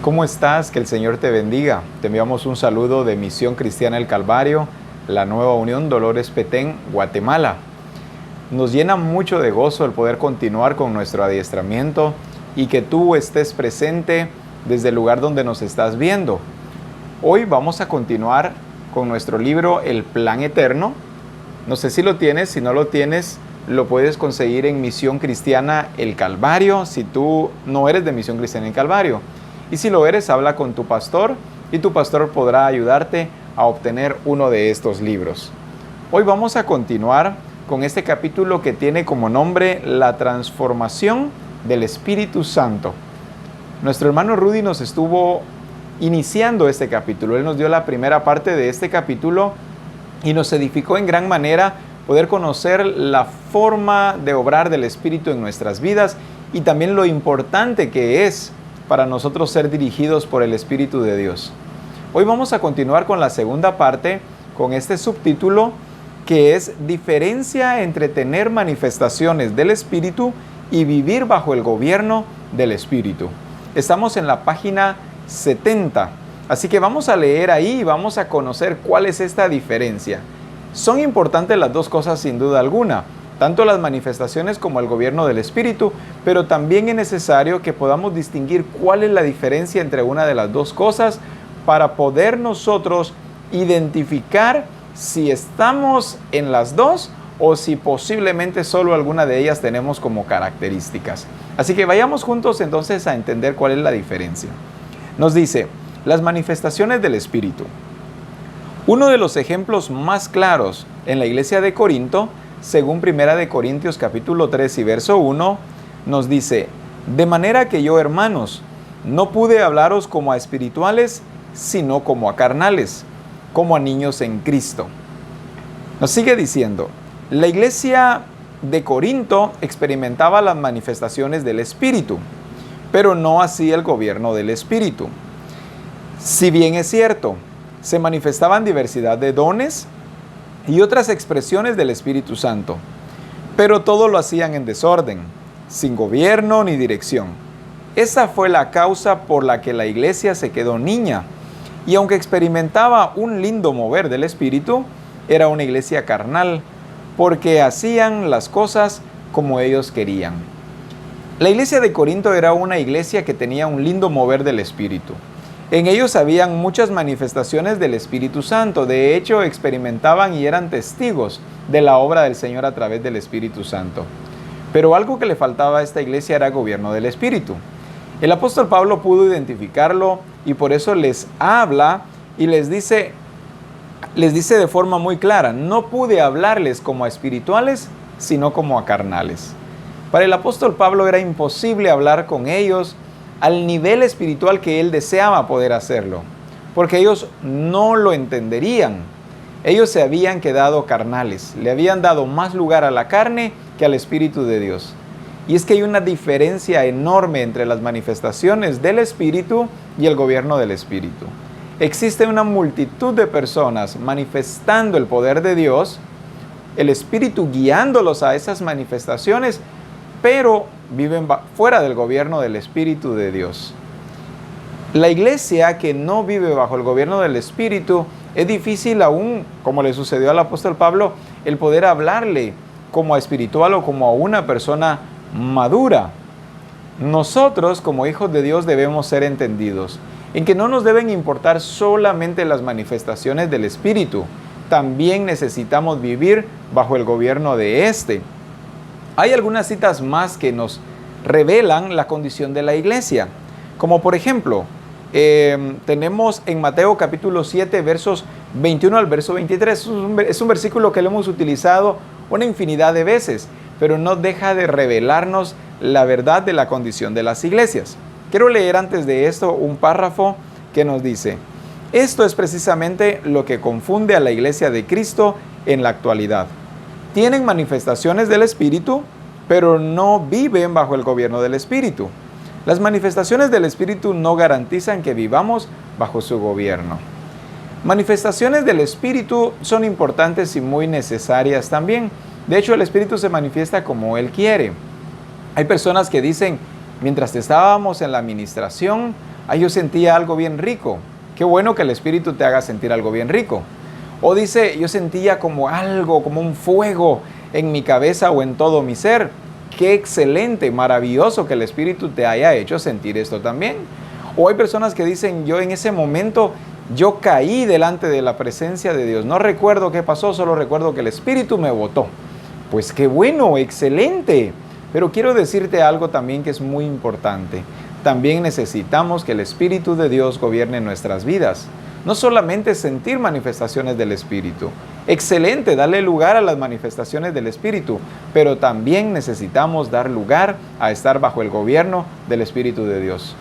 ¿Cómo estás? Que el Señor te bendiga. Te enviamos un saludo de Misión Cristiana El Calvario, la Nueva Unión Dolores Petén, Guatemala. Nos llena mucho de gozo el poder continuar con nuestro adiestramiento y que tú estés presente desde el lugar donde nos estás viendo. Hoy vamos a continuar con nuestro libro El Plan Eterno. No sé si lo tienes, si no lo tienes, lo puedes conseguir en Misión Cristiana El Calvario, si tú no eres de Misión Cristiana El Calvario. Y si lo eres, habla con tu pastor y tu pastor podrá ayudarte a obtener uno de estos libros. Hoy vamos a continuar con este capítulo que tiene como nombre La transformación del Espíritu Santo. Nuestro hermano Rudy nos estuvo iniciando este capítulo. Él nos dio la primera parte de este capítulo y nos edificó en gran manera poder conocer la forma de obrar del Espíritu en nuestras vidas y también lo importante que es para nosotros ser dirigidos por el Espíritu de Dios. Hoy vamos a continuar con la segunda parte, con este subtítulo que es Diferencia entre tener manifestaciones del Espíritu y vivir bajo el gobierno del Espíritu. Estamos en la página 70, así que vamos a leer ahí y vamos a conocer cuál es esta diferencia. Son importantes las dos cosas sin duda alguna, tanto las manifestaciones como el gobierno del Espíritu, pero también es necesario que podamos distinguir cuál es la diferencia entre una de las dos cosas para poder nosotros identificar si estamos en las dos o si posiblemente solo alguna de ellas tenemos como características. Así que vayamos juntos entonces a entender cuál es la diferencia. Nos dice, las manifestaciones del Espíritu. Uno de los ejemplos más claros en la iglesia de Corinto, según 1 Corintios capítulo 3 y verso 1, nos dice, de manera que yo, hermanos, no pude hablaros como a espirituales, sino como a carnales, como a niños en Cristo. Nos sigue diciendo, la iglesia de Corinto experimentaba las manifestaciones del Espíritu, pero no así el gobierno del Espíritu. Si bien es cierto, se manifestaban diversidad de dones y otras expresiones del Espíritu Santo, pero todo lo hacían en desorden, sin gobierno ni dirección. Esa fue la causa por la que la iglesia se quedó niña, y aunque experimentaba un lindo mover del Espíritu, era una iglesia carnal, porque hacían las cosas como ellos querían. La iglesia de Corinto era una iglesia que tenía un lindo mover del Espíritu. En ellos habían muchas manifestaciones del Espíritu Santo. De hecho, experimentaban y eran testigos de la obra del Señor a través del Espíritu Santo. Pero algo que le faltaba a esta iglesia era gobierno del Espíritu. El apóstol Pablo pudo identificarlo y por eso les habla y les dice de forma muy clara, no pude hablarles como a espirituales, sino como a carnales. Para el apóstol Pablo era imposible hablar con ellos al nivel espiritual que él deseaba poder hacerlo, porque ellos no lo entenderían. Ellos se habían quedado carnales, le habían dado más lugar a la carne que al Espíritu de Dios. Y es que hay una diferencia enorme entre las manifestaciones del Espíritu y el gobierno del Espíritu. Existe una multitud de personas manifestando el poder de Dios, el Espíritu guiándolos a esas manifestaciones, pero viven fuera del gobierno del Espíritu de Dios. La iglesia que no vive bajo el gobierno del Espíritu, es difícil aún, como le sucedió al apóstol Pablo, el poder hablarle como a espiritual o como a una persona madura. Nosotros, como hijos de Dios, debemos ser entendidos en que no nos deben importar solamente las manifestaciones del Espíritu, también necesitamos vivir bajo el gobierno de éste. Hay algunas citas más que nos revelan la condición de la iglesia, como por ejemplo, tenemos en Mateo capítulo 7, versos 21 al verso 23. Es un versículo que lo hemos utilizado una infinidad de veces, pero no deja de revelarnos la verdad de la condición de las iglesias. Quiero leer antes de esto un párrafo que nos dice, esto es precisamente lo que confunde a la iglesia de Cristo en la actualidad. Tienen manifestaciones del Espíritu, pero no viven bajo el gobierno del Espíritu. Las manifestaciones del Espíritu no garantizan que vivamos bajo su gobierno. Manifestaciones del Espíritu son importantes y muy necesarias también. De hecho, el Espíritu se manifiesta como Él quiere. Hay personas que dicen, mientras estábamos en la administración, Ay, yo sentía algo bien rico. Qué bueno que el Espíritu te haga sentir algo bien rico. O dice, yo sentía como algo, como un fuego en mi cabeza o en todo mi ser. Qué excelente, maravilloso que el Espíritu te haya hecho sentir esto también. O hay personas que dicen, yo en ese momento, yo caí delante de la presencia de Dios. No recuerdo qué pasó, solo recuerdo que el Espíritu me botó. Pues qué bueno, excelente. Pero quiero decirte algo también que es muy importante. También necesitamos que el Espíritu de Dios gobierne nuestras vidas. No solamente sentir manifestaciones del Espíritu. Excelente, darle lugar a las manifestaciones del Espíritu, pero también necesitamos dar lugar a estar bajo el gobierno del Espíritu de Dios.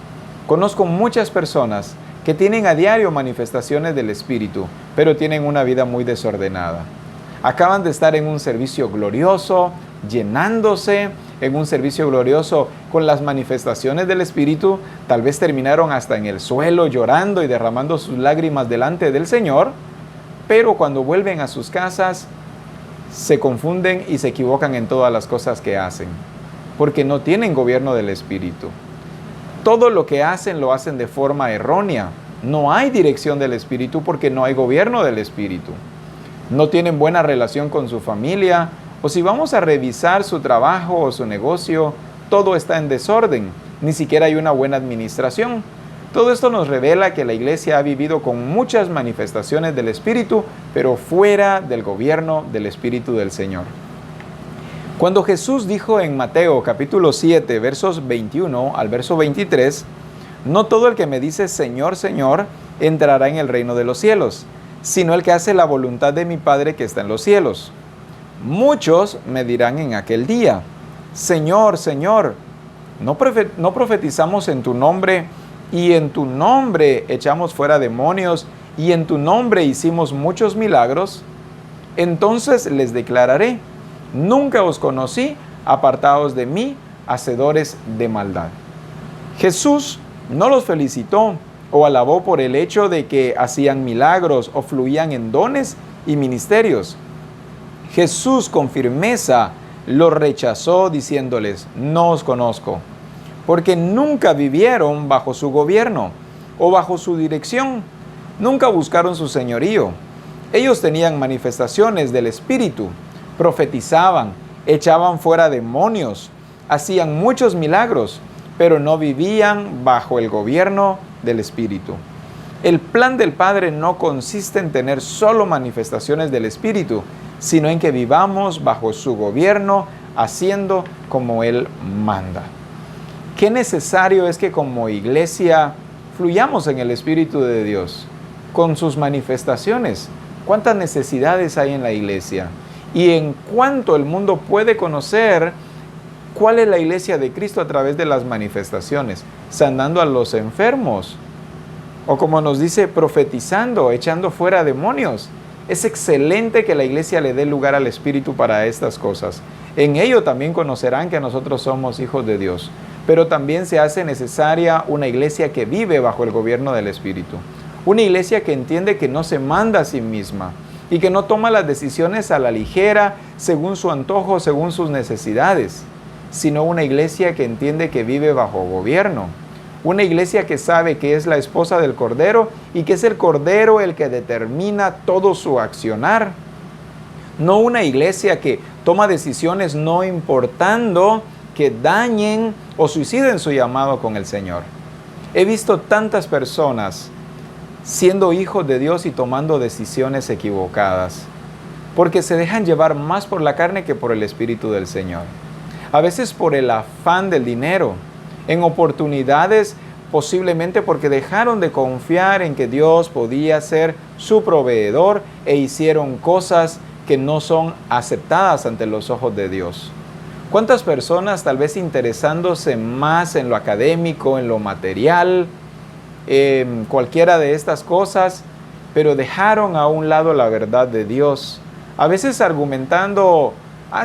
Conozco muchas personas que tienen a diario manifestaciones del Espíritu, pero tienen una vida muy desordenada. Acaban de estar en un servicio glorioso, llenándose, en un servicio glorioso con las manifestaciones del Espíritu, tal vez terminaron hasta en el suelo llorando y derramando sus lágrimas delante del Señor, pero cuando vuelven a sus casas se confunden y se equivocan en todas las cosas que hacen, porque no tienen gobierno del Espíritu. Todo lo que hacen lo hacen de forma errónea. No hay dirección del Espíritu porque no hay gobierno del Espíritu. No tienen buena relación con su familia, o si vamos a revisar su trabajo o su negocio, todo está en desorden, ni siquiera hay una buena administración. Todo esto nos revela que la iglesia ha vivido con muchas manifestaciones del Espíritu, pero fuera del gobierno del Espíritu del Señor. Cuando Jesús dijo en Mateo capítulo 7, versos 21 al verso 23, no todo el que me dice Señor, Señor, entrará en el reino de los cielos, sino el que hace la voluntad de mi Padre que está en los cielos. Muchos me dirán en aquel día, Señor, Señor, ¿no profetizamos en tu nombre y en tu nombre echamos fuera demonios y en tu nombre hicimos muchos milagros? Entonces les declararé, nunca os conocí, apartaos de mí, hacedores de maldad. Jesús no los felicitó o alabó por el hecho de que hacían milagros o fluían en dones y ministerios. Jesús con firmeza los rechazó diciéndoles, no os conozco, porque nunca vivieron bajo su gobierno o bajo su dirección, nunca buscaron su señorío. Ellos tenían manifestaciones del Espíritu, profetizaban, echaban fuera demonios, hacían muchos milagros, pero no vivían bajo el gobierno del Espíritu. El plan del Padre no consiste en tener solo manifestaciones del Espíritu, sino en que vivamos bajo su gobierno, haciendo como Él manda. Qué necesario es que como iglesia fluyamos en el Espíritu de Dios, con sus manifestaciones. ¿Cuántas necesidades hay en la iglesia? Y en cuánto el mundo puede conocer cuál es la iglesia de Cristo a través de las manifestaciones, sanando a los enfermos, o como nos dice, profetizando, echando fuera demonios. Es excelente que la iglesia le dé lugar al Espíritu para estas cosas. En ello también conocerán que nosotros somos hijos de Dios. Pero también se hace necesaria una iglesia que vive bajo el gobierno del Espíritu. Una iglesia que entiende que no se manda a sí misma y que no toma las decisiones a la ligera, según su antojo, según sus necesidades, sino una iglesia que entiende que vive bajo gobierno. Una iglesia que sabe que es la esposa del Cordero y que es el Cordero el que determina todo su accionar. No una iglesia que toma decisiones no importando que dañen o suiciden su llamado con el Señor. He visto tantas personas siendo hijos de Dios y tomando decisiones equivocadas, porque se dejan llevar más por la carne que por el Espíritu del Señor. A veces por el afán del dinero, en oportunidades posiblemente porque dejaron de confiar en que Dios podía ser su proveedor e hicieron cosas que no son aceptadas ante los ojos de Dios. ¿Cuántas personas tal vez interesándose más en lo académico, en lo material, en cualquiera de estas cosas, pero dejaron a un lado la verdad de Dios? A veces argumentando,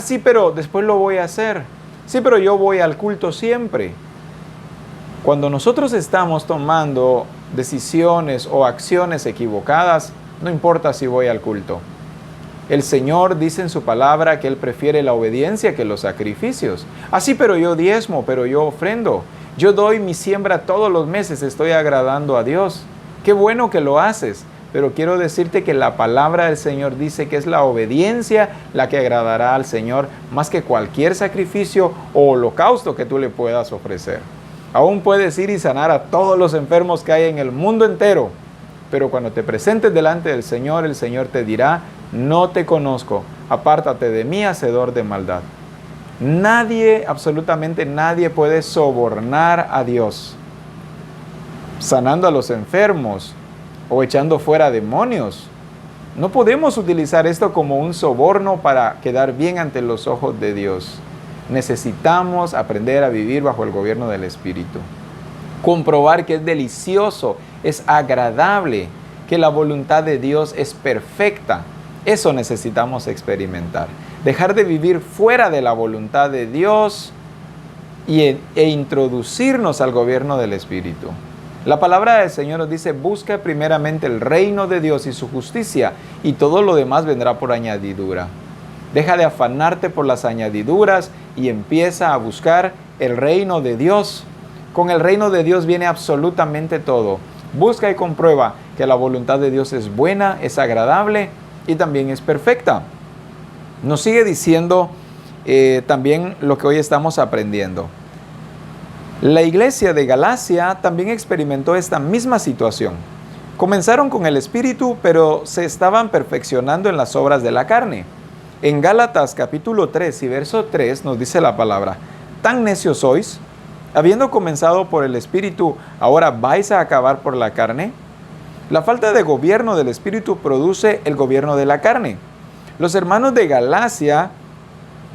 sí, pero después lo voy a hacer. Sí, pero yo voy al culto siempre. Cuando nosotros estamos tomando decisiones o acciones equivocadas, no importa si voy al culto. El Señor dice en su palabra que Él prefiere la obediencia que los sacrificios. Así, pero yo diezmo, pero yo ofrendo. Yo doy mi siembra todos los meses, estoy agradando a Dios. Qué bueno que lo haces, pero quiero decirte que la palabra del Señor dice que es la obediencia la que agradará al Señor más que cualquier sacrificio o holocausto que tú le puedas ofrecer. Aún puedes ir y sanar a todos los enfermos que hay en el mundo entero, pero cuando te presentes delante del Señor, el Señor te dirá: no te conozco, apártate de mí, hacedor de maldad. Nadie, absolutamente nadie puede sobornar a Dios sanando a los enfermos o echando fuera demonios. No podemos utilizar esto como un soborno para quedar bien ante los ojos de Dios. Necesitamos aprender a vivir bajo el gobierno del Espíritu. Comprobar que es delicioso, es agradable, que la voluntad de Dios es perfecta. Eso necesitamos experimentar. Dejar de vivir fuera de la voluntad de Dios e introducirnos al gobierno del Espíritu. La palabra del Señor nos dice: busca primeramente el reino de Dios y su justicia, y todo lo demás vendrá por añadidura. Deja de afanarte por las añadiduras y empieza a buscar el reino de Dios. Con el reino de Dios viene absolutamente todo. Busca y comprueba que la voluntad de Dios es buena, es agradable y también es perfecta. Nos sigue diciendo también lo que hoy estamos aprendiendo. La iglesia de Galacia también experimentó esta misma situación. Comenzaron con el Espíritu, pero se estaban perfeccionando en las obras de la carne. En Gálatas capítulo 3 y verso 3 nos dice la palabra: ¿tan necios sois? Habiendo comenzado por el Espíritu, ¿ahora vais a acabar por la carne? La falta de gobierno del Espíritu produce el gobierno de la carne. Los hermanos de Galacia,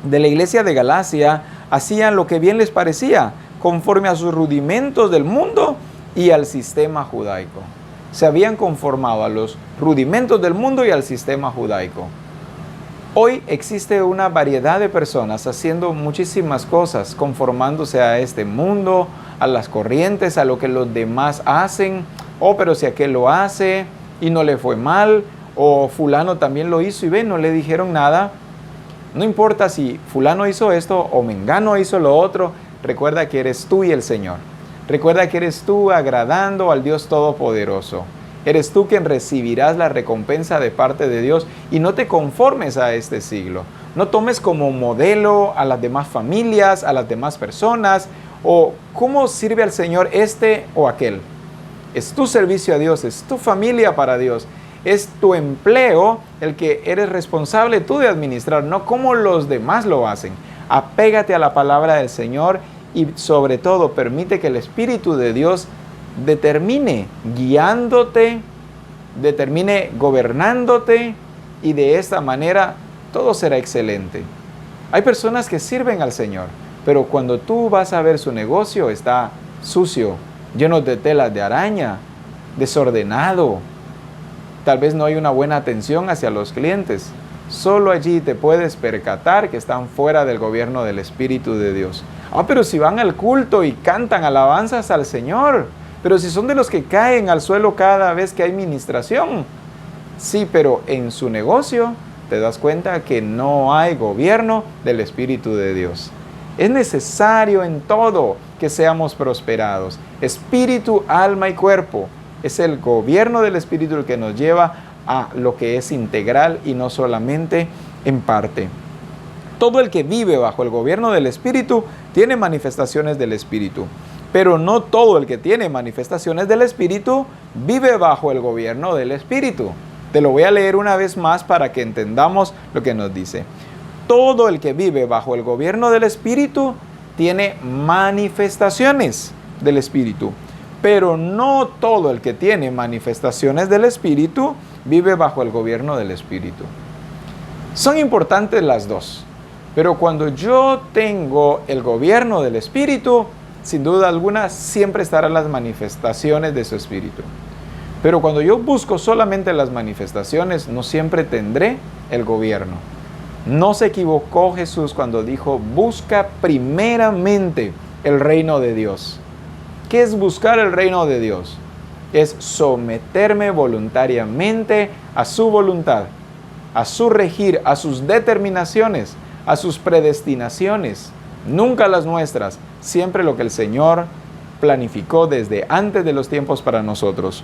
de la iglesia de Galacia, hacían lo que bien les parecía, conforme a sus rudimentos del mundo y al sistema judaico. Se habían conformado a los rudimentos del mundo y al sistema judaico. Hoy existe una variedad de personas haciendo muchísimas cosas, conformándose a este mundo, a las corrientes, a lo que los demás hacen. Oh, pero si aquel lo hace y no le fue mal, o fulano también lo hizo y ve, no le dijeron nada. No importa si fulano hizo esto o mengano hizo lo otro, recuerda que eres tú y el Señor. Recuerda que eres tú agradando al Dios Todopoderoso. Eres tú quien recibirás la recompensa de parte de Dios, y no te conformes a este siglo. No tomes como modelo a las demás familias, a las demás personas, o cómo sirve al Señor este o aquel. Es tu servicio a Dios, es tu familia para Dios, es tu empleo el que eres responsable tú de administrar, no como los demás lo hacen. Apégate a la palabra del Señor y sobre todo permite que el Espíritu de Dios determine guiándote, determine gobernándote, y de esta manera todo será excelente. Hay personas que sirven al Señor, pero cuando tú vas a ver su negocio está sucio, lleno de telas de araña, desordenado. Tal vez no hay una buena atención hacia los clientes. Solo allí te puedes percatar que están fuera del gobierno del Espíritu de Dios. Pero si van al culto y cantan alabanzas al Señor, pero si son de los que caen al suelo cada vez que hay ministración. Sí, pero en su negocio te das cuenta que no hay gobierno del Espíritu de Dios. Es necesario en todo que seamos prosperados. Espíritu, alma y cuerpo. Es el gobierno del Espíritu el que nos lleva a lo que es integral y no solamente en parte. Todo el que vive bajo el gobierno del Espíritu tiene manifestaciones del Espíritu. Pero no todo el que tiene manifestaciones del Espíritu vive bajo el gobierno del Espíritu. Te lo voy a leer una vez más para que entendamos lo que nos dice. Todo el que vive bajo el gobierno del Espíritu tiene manifestaciones del Espíritu. Pero no todo el que tiene manifestaciones del Espíritu vive bajo el gobierno del Espíritu. Son importantes las dos. Pero cuando yo tengo el gobierno del Espíritu, sin duda alguna, siempre estarán las manifestaciones de su Espíritu. Pero cuando yo busco solamente las manifestaciones, no siempre tendré el gobierno. No se equivocó Jesús cuando dijo: busca primeramente el reino de Dios. ¿Qué es buscar el reino de Dios? Es someterme voluntariamente a su voluntad. a su regir, a sus determinaciones, a sus predestinaciones, nunca las nuestras, siempre lo que el Señor planificó desde antes de los tiempos para nosotros.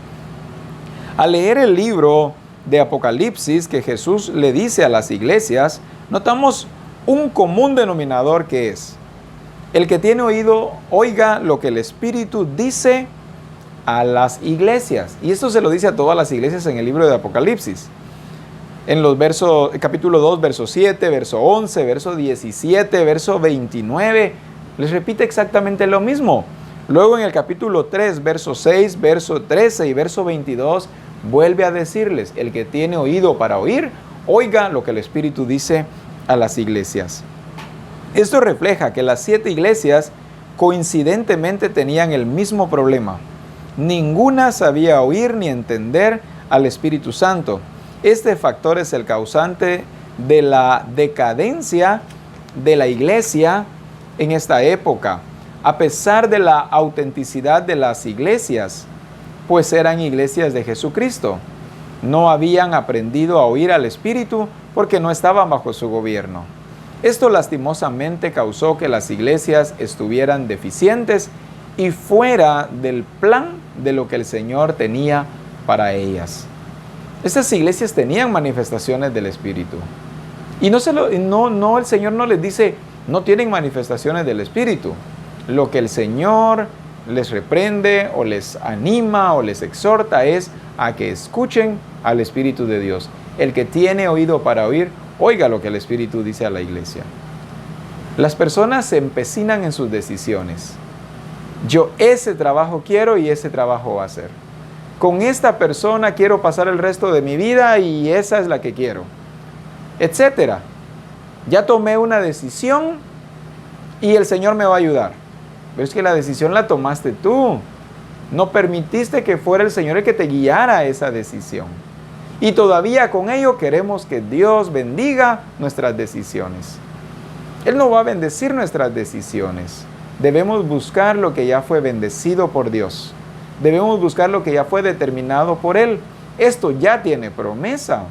Al leer el libro de Apocalipsis que Jesús le dice a las iglesias, notamos un común denominador que es: el que tiene oído, oiga lo que el Espíritu dice a las iglesias. Y esto se lo dice a todas las iglesias en el libro de Apocalipsis. En los capítulo 2, verso 7, verso 11, verso 17, verso 29, les repite exactamente lo mismo. Luego en el capítulo 3, verso 6, verso 13 y verso 22, vuelve a decirles: el que tiene oído para oír, oiga lo que el Espíritu dice a las iglesias. Esto refleja que las 7 iglesias coincidentemente tenían el mismo problema. Ninguna sabía oír ni entender al Espíritu Santo. Este factor es el causante de la decadencia de la iglesia en esta época, a pesar de la autenticidad de las iglesias, pues eran iglesias de Jesucristo. No habían aprendido a oír al Espíritu porque no estaban bajo su gobierno. Esto lastimosamente causó que las iglesias estuvieran deficientes y fuera del plan de lo que el Señor tenía para ellas. Estas iglesias tenían manifestaciones del Espíritu. Y el Señor no les dice, no tienen manifestaciones del Espíritu. Lo que el Señor les reprende o les anima o les exhorta es a que escuchen al Espíritu de Dios. El que tiene oído para oír, oiga lo que el Espíritu dice a la iglesia. Las personas se empecinan en sus decisiones. Yo ese trabajo quiero y ese trabajo va a ser. Con esta persona quiero pasar el resto de mi vida y esa es la que quiero, etcétera. Ya tomé una decisión y el Señor me va a ayudar. Pero es que la decisión la tomaste tú. No permitiste que fuera el Señor el que te guiara a esa decisión. Y todavía con ello queremos que Dios bendiga nuestras decisiones. Él no va a bendecir nuestras decisiones. Debemos buscar lo que ya fue bendecido por Dios. Debemos buscar lo que ya fue determinado por Él. Esto ya tiene promesa.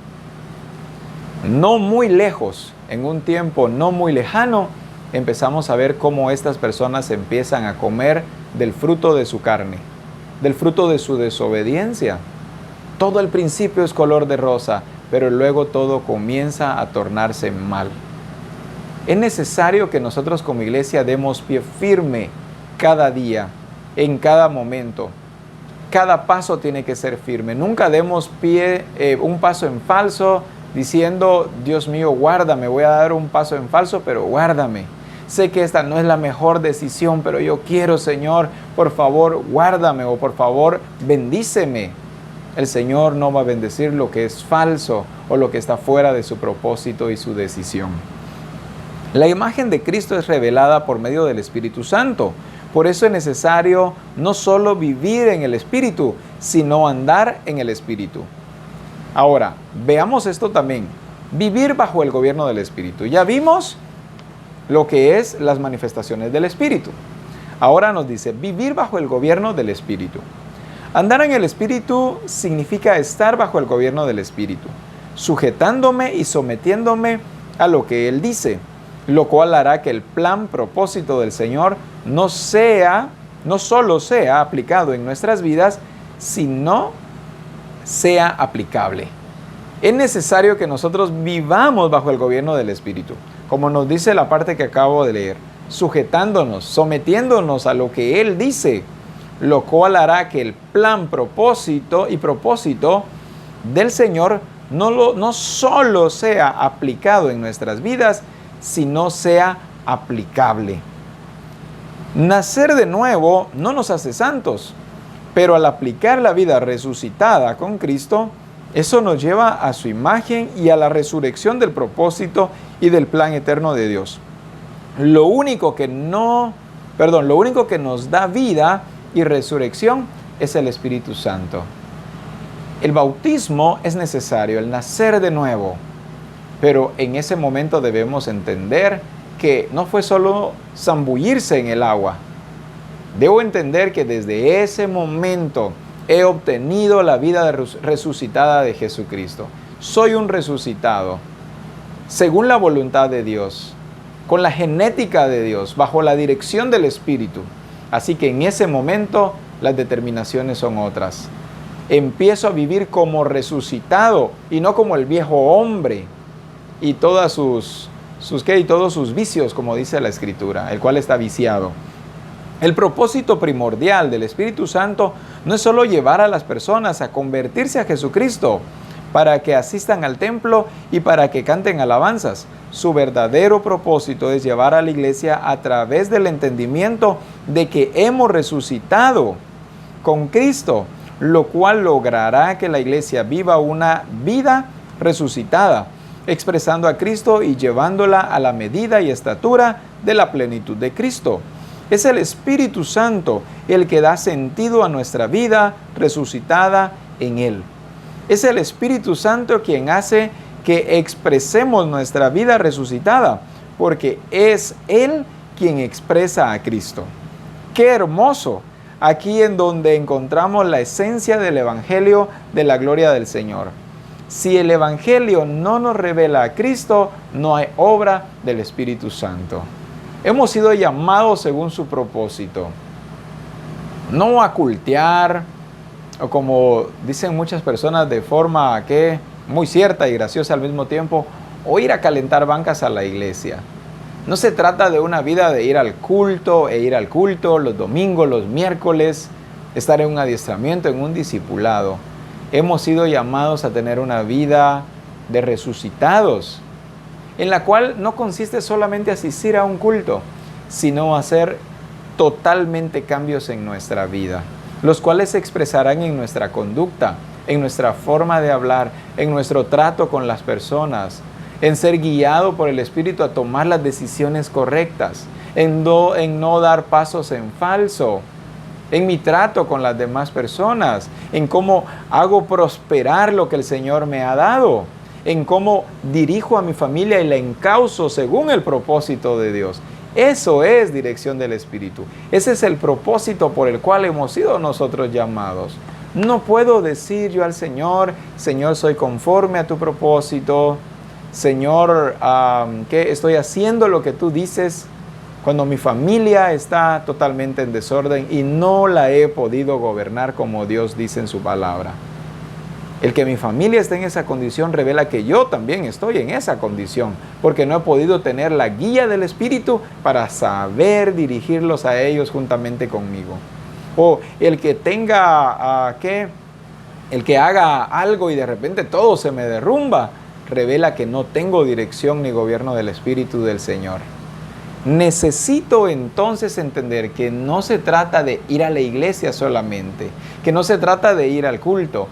No muy lejos, en un tiempo no muy lejano, empezamos a ver cómo estas personas empiezan a comer del fruto de su carne, del fruto de su desobediencia. Todo al principio es color de rosa, pero luego todo comienza a tornarse mal. Es necesario que nosotros como iglesia demos pie firme cada día, en cada momento. Cada paso tiene que ser firme. Nunca demos un paso en falso diciendo, Dios mío, guárdame, voy a dar un paso en falso, pero guárdame. Sé que esta no es la mejor decisión, pero yo quiero, Señor, por favor, guárdame o por favor, bendíceme. El Señor no va a bendecir lo que es falso o lo que está fuera de su propósito y su decisión. La imagen de Cristo es revelada por medio del Espíritu Santo. Por eso es necesario no solo vivir en el Espíritu, sino andar en el Espíritu. Ahora, veamos esto también. Vivir bajo el gobierno del Espíritu. Ya vimos lo que es las manifestaciones del Espíritu. Ahora nos dice, vivir bajo el gobierno del Espíritu. Andar en el Espíritu significa estar bajo el gobierno del Espíritu, sujetándome y sometiéndome a lo que Él dice, lo cual hará que el plan, propósito del Señor no solo sea aplicado en nuestras vidas, sino sea aplicable. Es necesario que nosotros vivamos bajo el gobierno del Espíritu, como nos dice la parte que acabo de leer, sujetándonos, sometiéndonos a lo que Él dice, lo cual hará que el plan, propósito del Señor no solo sea aplicado en nuestras vidas, sino sea aplicable. Nacer de nuevo no nos hace santos, pero al aplicar la vida resucitada con Cristo, eso nos lleva a su imagen y a la resurrección del propósito y del plan eterno de Dios. Lo único que nos da vida y resurrección es el Espíritu Santo. El bautismo es necesario, el nacer de nuevo, pero en ese momento debemos entender que no fue solo zambullirse en el agua. Debo entender que desde ese momento he obtenido la vida resucitada de Jesucristo. soy un resucitado, según la voluntad de Dios, con la genética de Dios, bajo la dirección del Espíritu. Así que en ese momento las determinaciones son otras. Empiezo a vivir como resucitado y no como el viejo hombre y todos sus vicios, como dice la Escritura, el cual está viciado. El propósito primordial del Espíritu Santo no es solo llevar a las personas a convertirse a Jesucristo para que asistan al templo y para que canten alabanzas. Su verdadero propósito es llevar a la iglesia a través del entendimiento de que hemos resucitado con Cristo, lo cual logrará que la iglesia viva una vida resucitada, expresando a Cristo y llevándola a la medida y estatura de la plenitud de Cristo. Es el Espíritu Santo el que da sentido a nuestra vida resucitada en Él. Es el Espíritu Santo quien hace que expresemos nuestra vida resucitada, porque es Él quien expresa a Cristo. ¡Qué hermoso! Aquí en donde encontramos la esencia del Evangelio de la gloria del Señor. Si el Evangelio no nos revela a Cristo, no hay obra del Espíritu Santo. Hemos sido llamados según su propósito. No a cultear, o como dicen muchas personas de forma muy cierta y graciosa al mismo tiempo, o ir a calentar bancas a la iglesia. No se trata de una vida de ir al culto los domingos, los miércoles, estar en un adiestramiento, en un discipulado. Hemos sido llamados a tener una vida de resucitados, en la cual no consiste solamente asistir a un culto, sino hacer totalmente cambios en nuestra vida, los cuales se expresarán en nuestra conducta, en nuestra forma de hablar, en nuestro trato con las personas, en ser guiado por el Espíritu a tomar las decisiones correctas, en no dar pasos en falso, en mi trato con las demás personas, en cómo hago prosperar lo que el Señor me ha dado, en cómo dirijo a mi familia y la encauzo según el propósito de Dios. Eso es dirección del Espíritu. Ese es el propósito por el cual hemos sido nosotros llamados. No puedo decir yo al Señor, Señor, soy conforme a tu propósito, Señor, que estoy haciendo lo que tú dices, cuando mi familia está totalmente en desorden y no la he podido gobernar como Dios dice en su palabra. El que mi familia esté en esa condición revela que yo también estoy en esa condición, porque no he podido tener la guía del Espíritu para saber dirigirlos a ellos juntamente conmigo. O el que el que haga algo y de repente todo se me derrumba, revela que no tengo dirección ni gobierno del Espíritu del Señor. Necesito entonces entender que no se trata de ir a la iglesia solamente, que no se trata de ir al culto.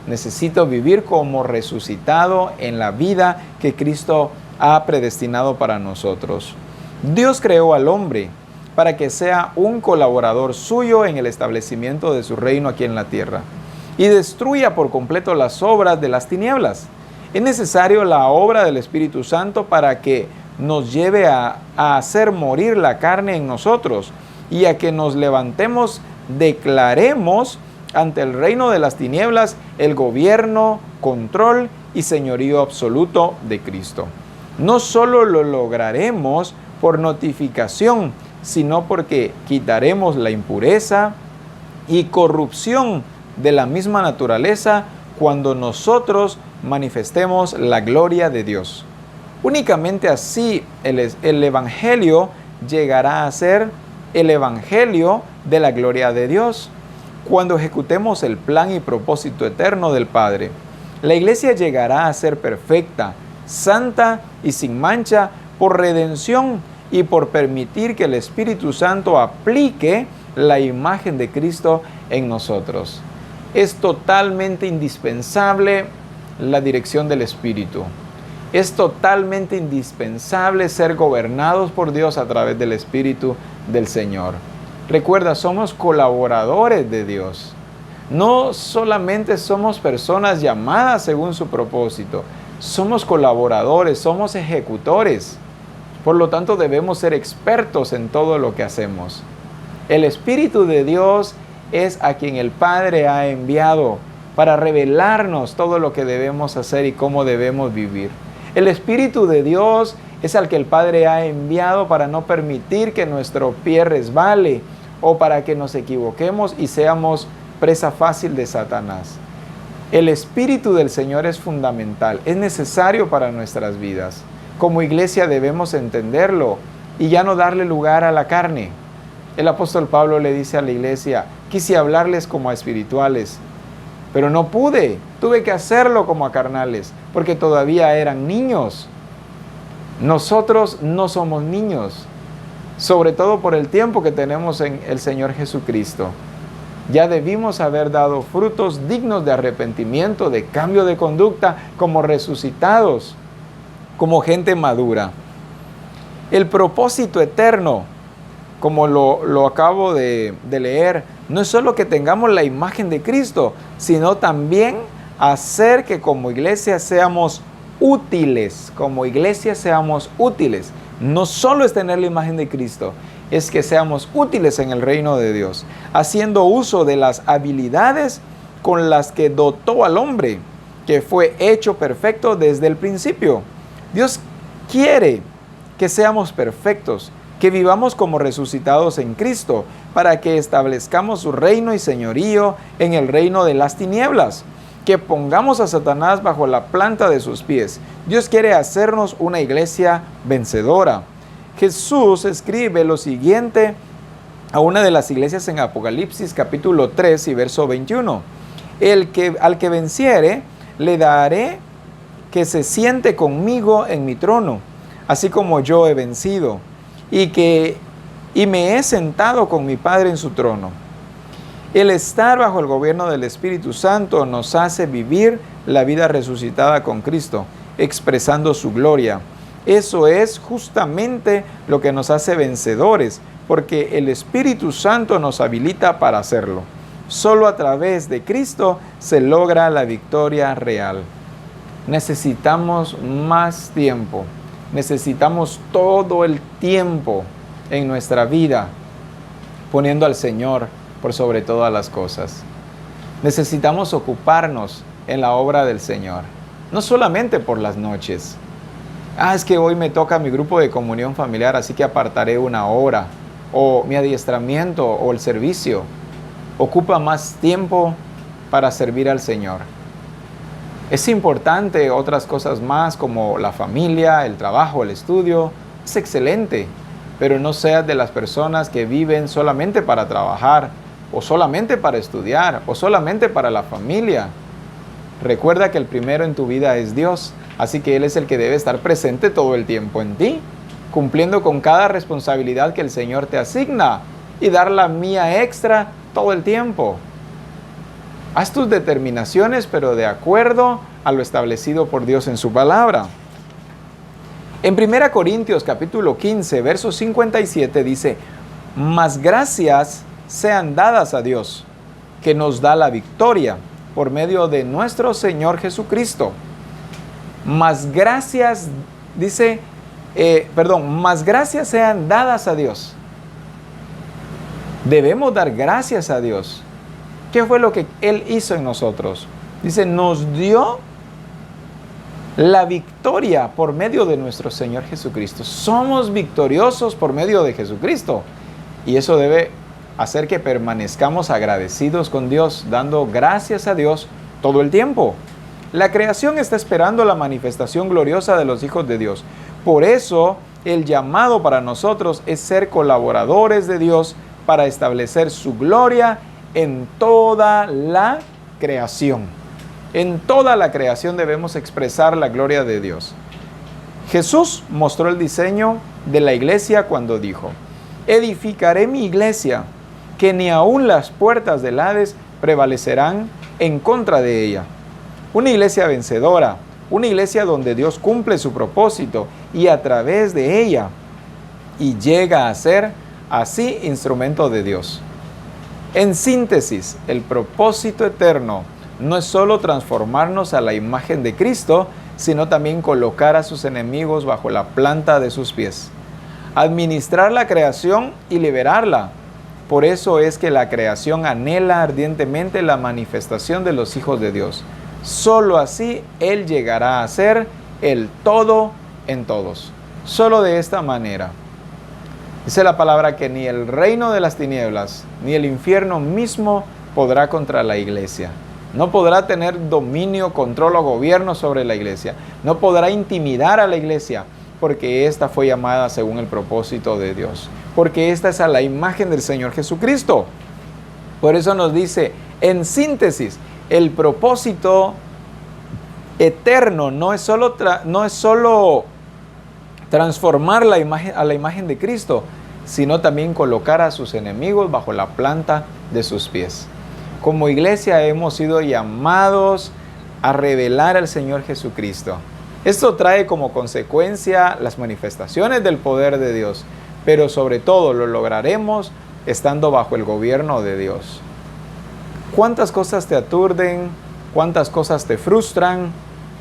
Necesito vivir como resucitado en la vida que Cristo ha predestinado para nosotros. Dios creó al hombre para que sea un colaborador suyo en el establecimiento de su reino aquí en la tierra y destruya por completo las obras de las tinieblas. Es necesario la obra del Espíritu Santo para que nos lleve a hacer morir la carne en nosotros y a que nos levantemos, declaremos ante el reino de las tinieblas el gobierno, control y señorío absoluto de Cristo. No solo lo lograremos por notificación, sino porque quitaremos la impureza y corrupción de la misma naturaleza cuando nosotros manifestemos la gloria de Dios. Únicamente así el Evangelio llegará a ser el Evangelio de la gloria de Dios. Cuando ejecutemos el plan y propósito eterno del Padre, la iglesia llegará a ser perfecta, santa y sin mancha por redención y por permitir que el Espíritu Santo aplique la imagen de Cristo en nosotros. Es totalmente indispensable la dirección del Espíritu. Es totalmente indispensable ser gobernados por Dios a través del Espíritu del Señor. Recuerda, somos colaboradores de Dios. No solamente somos personas llamadas según su propósito, somos colaboradores, somos ejecutores. Por lo tanto, debemos ser expertos en todo lo que hacemos. El Espíritu de Dios es a quien el Padre ha enviado para revelarnos todo lo que debemos hacer y cómo debemos vivir. El Espíritu de Dios es al que el Padre ha enviado para no permitir que nuestro pie resbale o para que nos equivoquemos y seamos presa fácil de Satanás. El Espíritu del Señor es fundamental, es necesario para nuestras vidas. Como iglesia debemos entenderlo y ya no darle lugar a la carne. El apóstol Pablo le dice a la iglesia: quise hablarles como a espirituales, pero no pude, tuve que hacerlo como a carnales, porque todavía eran niños. Nosotros no somos niños, sobre todo por el tiempo que tenemos en el Señor Jesucristo. Ya debimos haber dado frutos dignos de arrepentimiento, de cambio de conducta, como resucitados, como gente madura. El propósito eterno, como lo acabo de leer, no es solo que tengamos la imagen de Cristo, sino también hacer que como iglesia seamos útiles. Como iglesia seamos útiles. No solo es tener la imagen de Cristo, es que seamos útiles en el reino de Dios, haciendo uso de las habilidades con las que dotó al hombre, que fue hecho perfecto desde el principio. Dios quiere que seamos perfectos, que vivamos como resucitados en Cristo, para que establezcamos su reino y señorío en el reino de las tinieblas, que pongamos a Satanás bajo la planta de sus pies. Dios quiere hacernos una iglesia vencedora. Jesús escribe lo siguiente a una de las iglesias en Apocalipsis capítulo 3 y verso 21. Al que venciere, le daré que se siente conmigo en mi trono, así como yo he vencido, y me he sentado con mi Padre en su trono. El estar bajo el gobierno del Espíritu Santo nos hace vivir la vida resucitada con Cristo, expresando su gloria. Eso es justamente lo que nos hace vencedores, porque el Espíritu Santo nos habilita para hacerlo. Solo a través de Cristo se logra la victoria real. Necesitamos más tiempo, necesitamos todo el tiempo en nuestra vida, poniendo al Señor por sobre todas las cosas. Necesitamos ocuparnos en la obra del Señor, no solamente por las noches. Es que hoy me toca mi grupo de comunión familiar, así que apartaré una hora, o mi adiestramiento, o el servicio. Ocupa más tiempo para servir al Señor. Es importante otras cosas más como la familia, el trabajo, el estudio. Es excelente, pero no seas de las personas que viven solamente para trabajar, o solamente para estudiar, o solamente para la familia. Recuerda que el primero en tu vida es Dios, así que Él es el que debe estar presente todo el tiempo en ti, cumpliendo con cada responsabilidad que el Señor te asigna y dar la mía extra todo el tiempo. Haz tus determinaciones, pero de acuerdo a lo establecido por Dios en su palabra. En 1 Corintios capítulo 15, verso 57 dice: mas gracias sean dadas a Dios, que nos da la victoria por medio de nuestro Señor Jesucristo. Mas gracias, mas gracias sean dadas a Dios. Debemos dar gracias a Dios. ¿Qué fue lo que Él hizo en nosotros? Dice, nos dio la victoria por medio de nuestro Señor Jesucristo. Somos victoriosos por medio de Jesucristo. Y eso debe hacer que permanezcamos agradecidos con Dios, dando gracias a Dios todo el tiempo. La creación está esperando la manifestación gloriosa de los hijos de Dios. Por eso, el llamado para nosotros es ser colaboradores de Dios para establecer su gloria en toda la creación. En toda la creación debemos expresar la gloria de Dios. Jesús mostró el diseño de la iglesia cuando dijo: edificaré mi iglesia, que ni aun las puertas del Hades prevalecerán en contra de ella. Una iglesia vencedora, una iglesia donde Dios cumple su propósito y a través de ella, y llega a ser así instrumento de Dios. En síntesis, el propósito eterno no es solo transformarnos a la imagen de Cristo, sino también colocar a sus enemigos bajo la planta de sus pies, administrar la creación y liberarla, Por eso es que la creación anhela ardientemente la manifestación de los hijos de Dios. Solo así Él llegará a ser el todo en todos. Solo de esta manera. Dice la palabra que ni el reino de las tinieblas, ni el infierno mismo podrá contra la iglesia. No podrá tener dominio, control o gobierno sobre la iglesia. No podrá intimidar a la iglesia, porque ésta fue llamada según el propósito de Dios. Porque esta es a la imagen del Señor Jesucristo. Por eso nos dice, en síntesis, el propósito eterno no es solo transformar a la imagen de Cristo, sino también colocar a sus enemigos bajo la planta de sus pies. Como iglesia hemos sido llamados a revelar al Señor Jesucristo. Esto trae como consecuencia las manifestaciones del poder de Dios, pero sobre todo lo lograremos estando bajo el gobierno de Dios. ¿Cuántas cosas te aturden? ¿Cuántas cosas te frustran?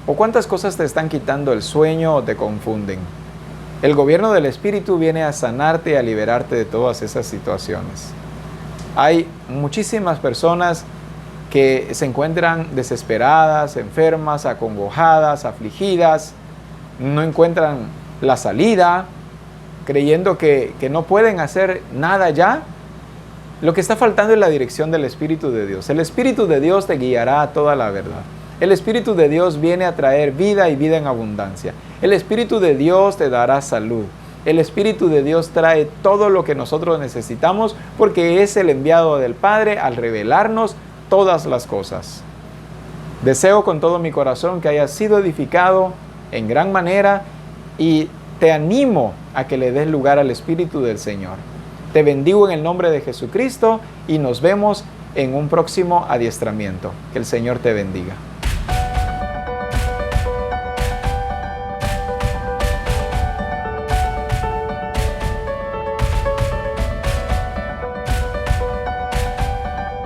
¿O cuántas cosas te están quitando el sueño o te confunden? El gobierno del Espíritu viene a sanarte y a liberarte de todas esas situaciones. Hay muchísimas personas que se encuentran desesperadas, enfermas, acongojadas, afligidas, no encuentran la salida, creyendo que no pueden hacer nada ya. Lo que está faltando es la dirección del Espíritu de Dios. El Espíritu de Dios te guiará a toda la verdad. El Espíritu de Dios viene a traer vida y vida en abundancia. El Espíritu de Dios te dará salud. El Espíritu de Dios trae todo lo que nosotros necesitamos porque es el enviado del Padre al revelarnos todas las cosas. Deseo con todo mi corazón que hayas sido edificado en gran manera y te animo a que le des lugar al Espíritu del Señor. Te bendigo en el nombre de Jesucristo y nos vemos en un próximo adiestramiento. Que el Señor te bendiga.